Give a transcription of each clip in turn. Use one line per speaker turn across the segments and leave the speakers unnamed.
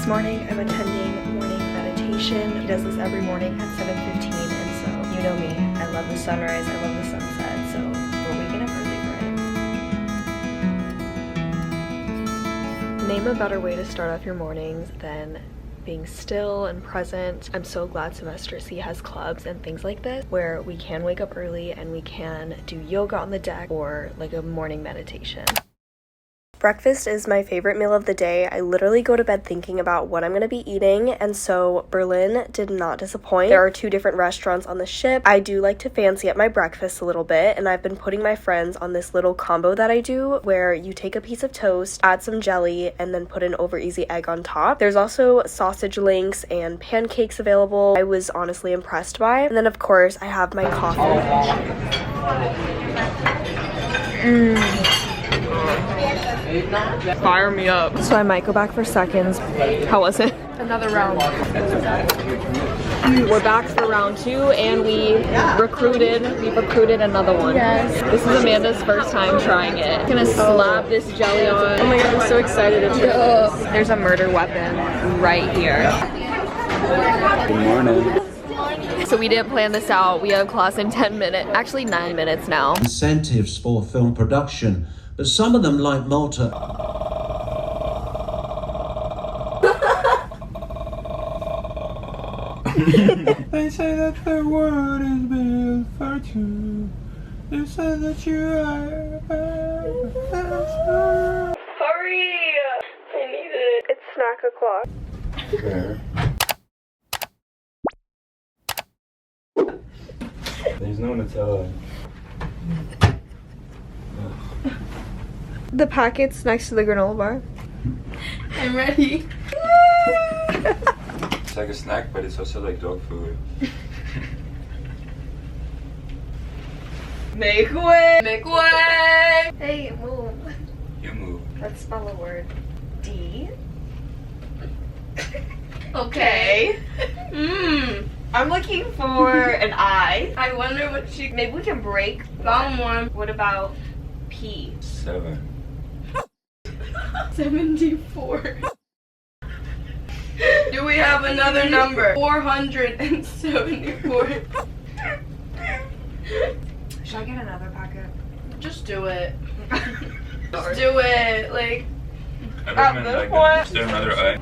This morning I'm attending morning meditation. He does this every morning at 7:15, and so you know me. I love the sunrise, I love the sunset, so we're waking up early for it. Name a better way to start off your mornings than being still and present. I'm so glad Semester C has clubs and things like this where we can wake up early and we can do yoga on the deck or like a morning meditation. Breakfast is my favorite meal of the day. I literally go to bed thinking about what I'm going to be eating, and so Berlin did not disappoint. There are 2 different restaurants on the ship. I do like to fancy up my breakfast a little bit, and I've been putting my friends on this little combo that I do where you take a piece of toast, add some jelly, and then put an over easy egg on top. There's also sausage links and pancakes available. I was honestly impressed by. And then of course I have my coffee. Fire me up. So I might go back for seconds. How was it?
Another round.
We're back for round 2 and we recruited another one.
Yes.
This is Amanda's first time trying it. I'm gonna slap this jelly on.
Oh my god, I'm so excited to try this.
There's a murder weapon right here.
Good morning.
So we didn't plan this out. We have class in 10 minutes, actually 9 minutes now.
Incentives for film production, but some of them, like Malta.
They say that the world is built for two. They say that you are.
Hurry! I need it. It's snack o'clock.
Fair. There's no Nutella.
The packet's next to the granola bar.
I'm ready.
It's like a snack, but it's also like dog food.
Make way! Make way! Hey, move.
You move.
Let's spell a word. D.
Okay.
I'm looking for an I.
I wonder what she.
Maybe we can break.
Found one.
What about P?
7.
74. Do we have another number? 474.
Should I get another packet?
Just do it. Just do it. Like,
I
At
recommend
this
like
point-
is there another eye?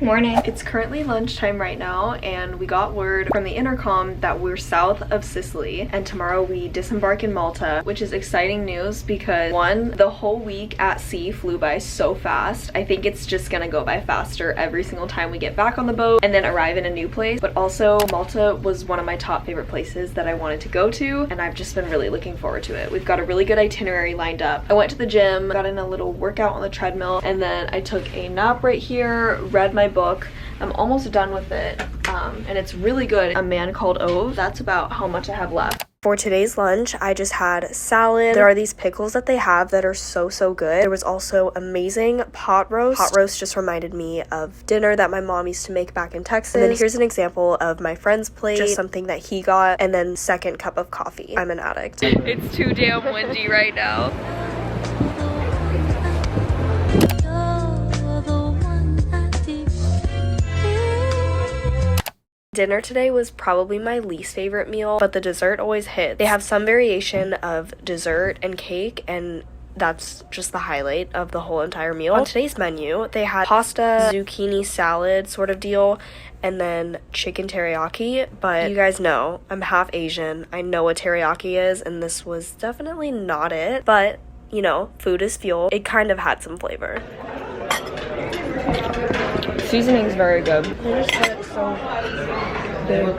Morning. It's currently lunchtime right now, and we got word from the intercom that we're south of Sicily, and tomorrow we disembark in Malta, which is exciting news because 1, the whole week at sea flew by so fast. I think it's just gonna go by faster every single time we get back on the boat and then arrive in a new place. But also Malta was one of my top favorite places that I wanted to go to, and I've just been really looking forward to it. We've got a really good itinerary lined up. I went to the gym, got in a little workout on the treadmill, and then I took a nap right here, read my book. I'm almost done with it, and it's really good. A Man Called Ove. That's about how much I have left. For today's lunch, I just had salad. There are these pickles that they have that are so good. There was also amazing pot roast. Pot roast just reminded me of dinner that my mom used to make back in Texas. And then here's an example of my friend's plate, just something that he got, and then 2nd cup of coffee. I'm an addict. It's too damn windy right now. Dinner today was probably my least favorite meal, but the dessert always hits. They have some variation of dessert and cake, and that's just the highlight of the whole entire meal. On today's menu, they had pasta, zucchini salad sort of deal, and then chicken teriyaki. But you guys know, I'm half Asian. I know what teriyaki is, and this was definitely not it. But, you know, food is fuel. It kind of had some flavor. Seasoning's very good. They just had it so big.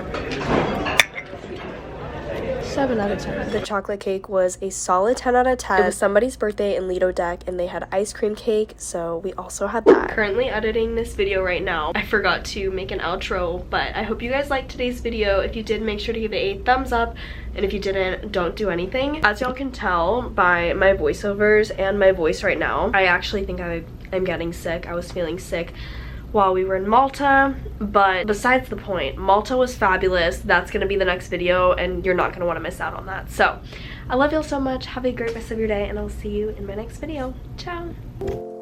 7 out of 10. The chocolate cake was a solid 10 out of 10. It was somebody's birthday in Lido Deck, and they had ice cream cake, so we also had that. Currently editing this video right now. I forgot to make an outro, but I hope you guys liked today's video. If you did, make sure to give it a thumbs up, and if you didn't, don't do anything. As y'all can tell by my voiceovers and my voice right now, I actually think I'm getting sick. I was feeling sick while we were in Malta. But besides the point, Malta was fabulous. That's gonna be the next video and you're not gonna want to miss out on that. So I love y'all so much. Have a great rest of your day and I'll see you in my next video. Ciao.